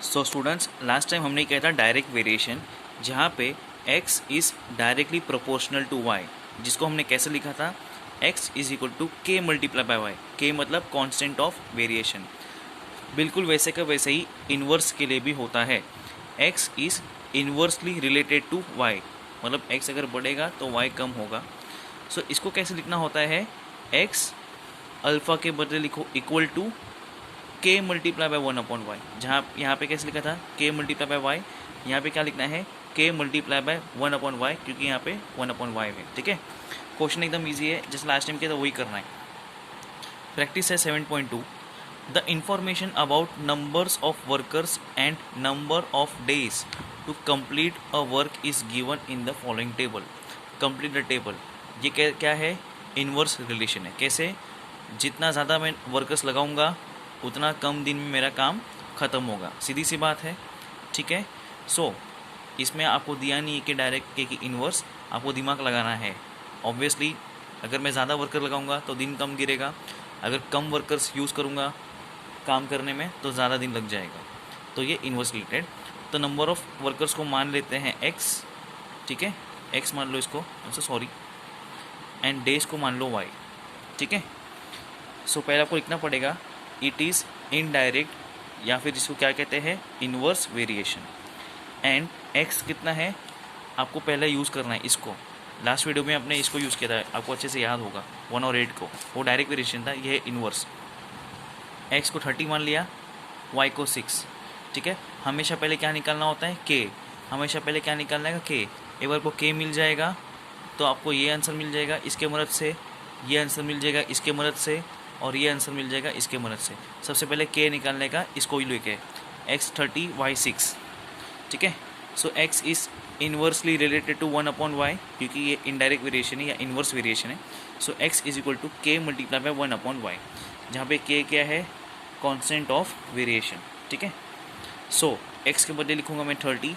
So students, last time हमने किया था डायरेक्ट वेरिएशन, जहाँ पे x is directly proportional to y, जिसको हमने कैसे लिखा था, x is equal to k multiply by y. k मतलब कांस्टेंट ऑफ वेरिएशन। बिल्कुल वैसे का वैसे ही इन्वर्स के लिए भी होता है। x is inversely related to y, मतलब x अगर बढ़ेगा तो y कम होगा। सो इसको कैसे लिखना होता है, x अल्फ़ा के बदले लिखो equal to k multiply by 1/y। जहाँ यहाँ पे कैसे लिखा था, k मल्टीप्लाई बाय वाई, यहाँ पे क्या लिखना है, k मल्टीप्लाई बाय 1/y, क्योंकि यहाँ पे 1/y है। ठीक है, क्वेश्चन एकदम इजी है, जैसे लास्ट टाइम किया था वही करना है। प्रैक्टिस है 7.2। The information about numbers of workers and number of days to complete a work is given in the following table. Complete the table, ये क्या है, इन्वर्स रिलेशन है। कैसे, जितना ज़्यादा मैं वर्कर्स लगाऊंगा उतना कम दिन में मेरा काम ख़त्म होगा, सीधी सी बात है। ठीक है, सो इसमें आपको दिया नहीं है कि डायरेक्ट के की इन्वर्स, आपको दिमाग लगाना है। ऑब्वियसली अगर मैं ज़्यादा वर्कर लगाऊंगा तो दिन कम गिरेगा, अगर कम वर्कर्स यूज़ करूंगा काम करने में तो ज़्यादा दिन लग जाएगा। तो ये इन्वर्स रिलेटेड। तो नंबर ऑफ़ वर्कर्स को मान लेते हैं x, ठीक है, x मान लो इसको, सॉरी, एंड डेज को मान लो y। ठीक है, सो पहले आपको लिखना पड़ेगा इट इज़ इनडायरेक्ट, या फिर जिसको क्या कहते हैं, इन्वर्स वेरिएशन। एंड x कितना है आपको पहले यूज़ करना है इसको। लास्ट वीडियो में आपने इसको यूज़ किया था, आपको अच्छे से याद होगा, 1 और 8 को, वो डायरेक्ट वेरिएशन था, ये है इन्वर्स। x को 30 मान लिया, y को 6। ठीक है, हमेशा पहले क्या निकालना होता है, k, हमेशा पहले क्या निकालना है, k। एक बार को k मिल जाएगा तो आपको ये आंसर मिल जाएगा इसके मदद से, ये आंसर मिल जाएगा इसके मदद से, और ये आंसर मिल जाएगा इसके मदद से। सबसे पहले k निकालने का, इसको ही लेके x 30 y 6। ठीक है, so x is inversely related to 1/y, क्योंकि ये इनडायरेक्ट वेरिएशन है या इन्वर्स वेरिएशन है। So x is equal to k multiply by 1/y, जहाँ पे k क्या है, कांस्टेंट ऑफ वेरिएशन। ठीक है, सो x के बदले लिखूँगा मैं 30,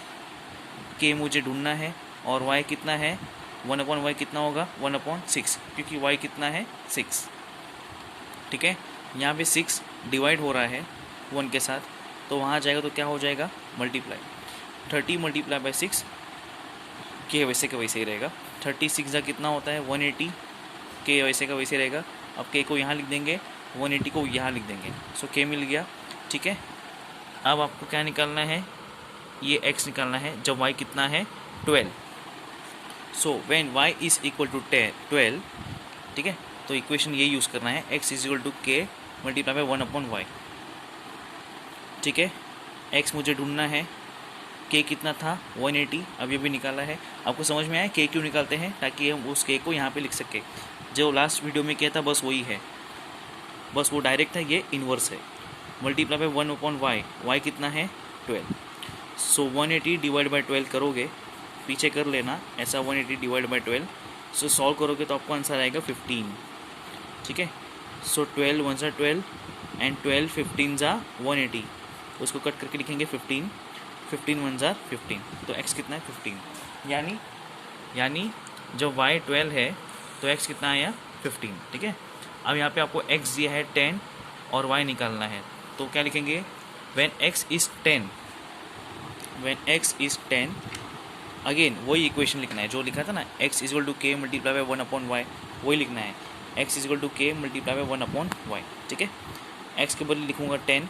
k मुझे ढूंढना है, और y कितना है, 1/y कितना होगा, 1/6, क्योंकि y कितना है, 6। ठीक है, यहाँ पे 6 डिवाइड हो रहा है 1 के साथ, तो वहाँ जाएगा तो क्या हो जाएगा, मल्टीप्लाई। 30 मल्टीप्लाई बाय 6, के वैसे का वैसे ही रहेगा। 36 का कितना होता है, 180, के वैसे का वैसे रहेगा। अब के को यहाँ लिख देंगे, 180 को यहाँ लिख देंगे, सो के मिल गया। ठीक है, अब आपको क्या निकालना है, ये x निकालना है, जब y कितना है, 12। So when y is equal to 12, ठीक है, तो इक्वेशन ये यूज़ करना है, x is equal to K multiply by 1/y। ठीक है, x मुझे ढूंढना है, k कितना था, 180, अब ये भी निकाला है। आपको समझ में आया k क्यों निकालते हैं, ताकि हम उस k को यहाँ पे लिख सके। जो लास्ट वीडियो में किया था बस वही है, बस वो डायरेक्ट था, ये इन्वर्स है। मल्टीप्लाई बाय 1/y, y कितना है, 12। सो 180 डिवाइड बाय 12 करोगे, पीछे कर लेना ऐसा, 180 डिवाइड बाय 12, सो सॉल्व करोगे तो आपको आंसर आएगा 15। ठीक है, सो 12 1 ज़ा 12 एंड 12 15 ज़ा 180, उसको कट करके लिखेंगे 15, 15 1 ज़ा 15, तो x कितना है, 15। यानी जब y 12 है तो x कितना आया, 15। ठीक है, अब यहाँ पे आपको x दिया है 10 और y निकालना है, तो क्या लिखेंगे, when x is 10, अगेन वही इक्वेशन लिखना है जो लिखा था ना, x is equal to K multiply by 1/y, वही लिखना है, x is equal to K multiply by 1/y। ठीक है, x के बदले लिखूँगा 10,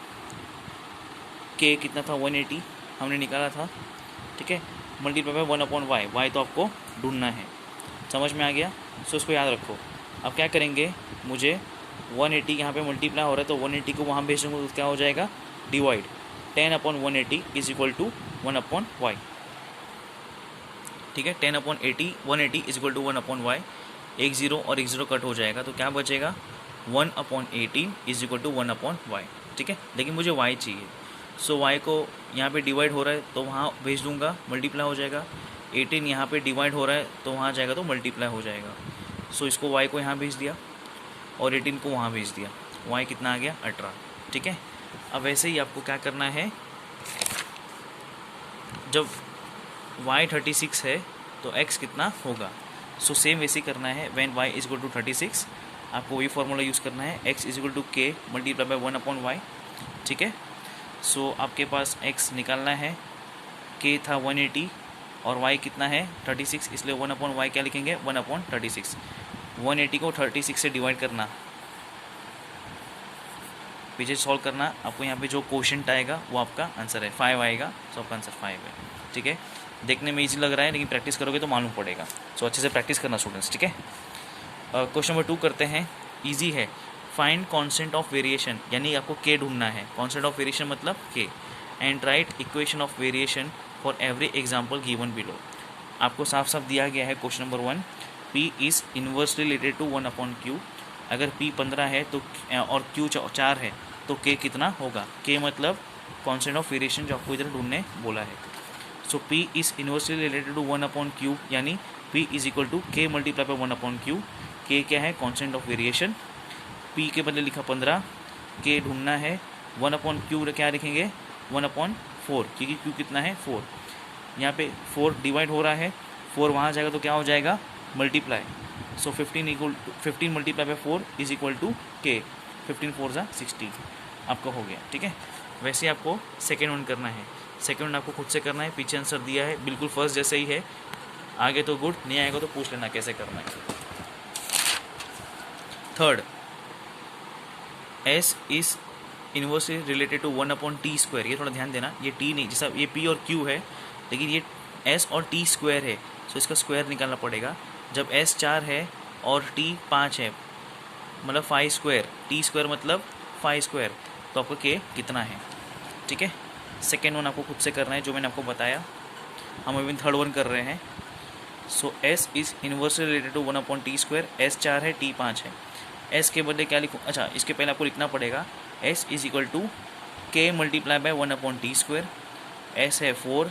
k कितना था, 180 हमने निकाला था। ठीक है, मल्टीप्लाई बाय 1/y, y तो आपको ढूंढना है, समझ में आ गया। सो इसको याद रखो। अब क्या करेंगे, मुझे 180 यहाँ पे मल्टीप्लाई हो रहा है, तो 180 को वहाँ भेज दूँगा तो क्या हो जाएगा, divide 10/180 is equal to 1/y। ठीक है, 10/80 180 इज इक्वल टू 1/y, एक 0 और एक 0 कट हो जाएगा, तो क्या बचेगा, 1/18 इज इक्वल टू 1/y। ठीक है, लेकिन मुझे y चाहिए, सो y को यहाँ पे डिवाइड हो रहा है तो वहाँ भेज दूँगा, मल्टीप्लाई हो जाएगा। 18 यहाँ पे डिवाइड हो रहा है तो वहाँ जाएगा तो मल्टीप्लाई हो जाएगा। सो इसको y को यहाँ भेज दिया और 18 को वहाँ भेज दिया, y कितना आ गया, 18। ठीक है, अब वैसे ही आपको क्या करना है, जब y 36 है तो x कितना होगा, सो सेम वैसे ही करना है। When y is equal to 36, आपको वही फॉर्मूला यूज़ करना है, x is equal to K multiply by 1/y। ठीक है, सो आपके पास x निकालना है, k था 180 और y कितना है 36, इसलिए 1/y क्या लिखेंगे 1/36। 180 को 36 से डिवाइड करना, पीछे सॉल्व करना, आपको यहाँ पे जो क्वोशंट आएगा वो आपका आंसर है 5 आएगा। सो आपका आंसर 5 है। ठीक है, देखने में इजी लग रहा है लेकिन प्रैक्टिस करोगे तो मालूम पड़ेगा। सो अच्छे से प्रैक्टिस करना स्टूडेंट्स। ठीक है, क्वेश्चन नंबर 2 करते हैं, इजी है। फाइंड कांस्टेंट ऑफ वेरिएशन, यानी आपको के ढूंढना है। कांस्टेंट ऑफ वेरिएशन मतलब के, and write equation of variation for every example given below. आपको साफ साफ दिया गया है question number 1, P is inversely related to 1/Q। अगर P 15 है तो और Q 4 है तो K कितना होगा। K मतलब कांस्टेंट ऑफ वेरिएशन जो आपको इधर ढूंढने बोला है। So P is inversely related to 1/Q, यानी P is equal to K multiply by 1/Q। K क्या है कांस्टेंट ऑफ वेरिएशन, P के बदले लिखा 15, K ढूंढना है, 1/Q क्या लिखेंगे 1/4, क्योंकि Q कितना है 4। यहाँ पे 4 डिवाइड हो रहा है, 4 वहाँ जाएगा तो क्या हो जाएगा multiply. So 15 multiply by 4 is equal to K, 15 4 जा 60 आपका हो गया। ठीक है, वैसे आपको सेकेंड वन करना है। सेकेंड वन आपको खुद से करना है, पीछे आंसर दिया है बिल्कुल फर्स्ट जैसे ही है, आगे तो गुड, नहीं आएगा तो पूछ लेना कैसे करना है। Third, S is inversely related to 1/T²। ये थोड़ा ध्यान देना, ये T नहीं, जैसा ये P और Q है लेकिन ये S और T स्क्वायर है, सो इसका स्क्वायर निकालना पड़ेगा। जब S 4 है और T 5 है मतलब 5 स्क्वायर, T स्क्वायर मतलब 5 स्क्वायर, तो आपका K कितना है। ठीक है, सेकेंड वन आपको खुद से करना है जो मैंने आपको बताया। हम अभी थर्ड वन कर रहे हैं। So S is inversely related to 1/T²। S 4 है, T 5 है। S के बदले क्या लिखूँ, अच्छा इसके पहले आपको लिखना पड़ेगा S is equal to K multiply by 1/T²। S है 4,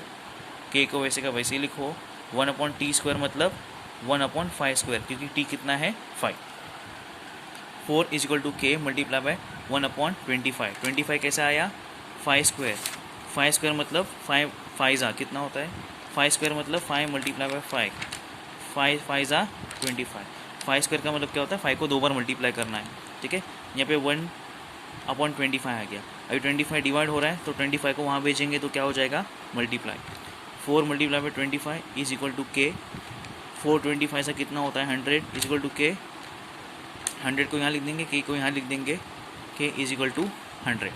K को वैसे का वैसे ही लिखो, 1/T² मतलब 1/5², क्योंकि T कितना है 5। 4 is equal to K multiply by 1/25। 25 कैसे आया 5 स्क्वायर, 5 स्क्वायर मतलब 5 जा कितना होता है 5 स्क्वायर मतलब 5 मल्टीप्लाई बाय 5, 5 5 जा 25। 5 स्क्वायर का मतलब क्या होता है 5 को 2 बार मल्टीप्लाई करना है। ठीक है, यहाँ पे 1/25 आ गया। अभी 25 डिवाइड हो रहा है तो 25 को वहाँ भेजेंगे तो क्या हो जाएगा multiply. 4 multiply by 25 is equal to K। 4 25 से कितना होता है 100 इज इक्वल टू K। 100 को यहाँ लिख देंगे, K को यहाँ लिख देंगे, K इज इक्वल टू 100।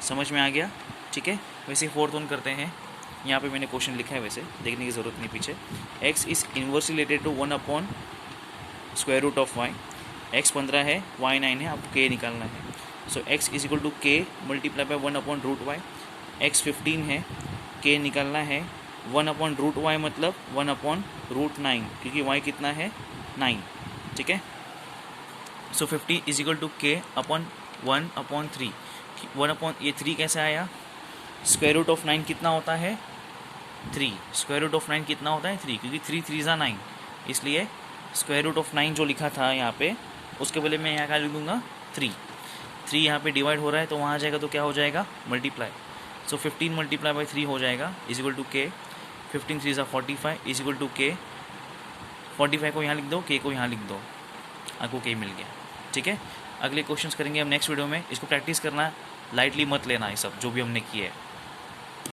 समझ में आ गया। ठीक है, वैसे फोर्थ वन करते हैं। यहाँ पे मैंने क्वेश्चन लिखा है, वैसे देखने की ज़रूरत नहीं पीछे। X is inversely related to 1/√y। X 15 है, Y 9 है, आपको K निकालना है। So X is equal to K multiply by 1/√y। X 15 है, K निकालना है, 1/√y मतलब 1/√9, क्योंकि y कितना है 9। ठीक है, so 50 is equal to K upon 1/3। ये 3 कैसे आया, स्क्वायर रूट ऑफ 9 कितना होता है 3। स्क्वायर रूट ऑफ 9 कितना होता है 3, क्योंकि 3 3 9, इसलिए स्क्वायर रूट ऑफ 9 जो लिखा था यहाँ पे उसके बदले मैं यहाँ क्या लिख दूँगा 3। 3 यहाँ पे डिवाइड हो रहा है तो वहाँ जाएगा तो क्या हो जाएगा मल्टीप्लाई। सो 15 मल्टीप्लाई बाई 3 हो जाएगा is equal to K। 15 3 45 is equal to K। 45 को यहाँ लिख दो, K को यहाँ लिख दो, आपको K मिल गया। ठीक है, अगले क्वेश्चंस करेंगे हम नेक्स्ट वीडियो में। इसको प्रैक्टिस करना, लाइटली मत लेना ये सब जो भी हमने किया है।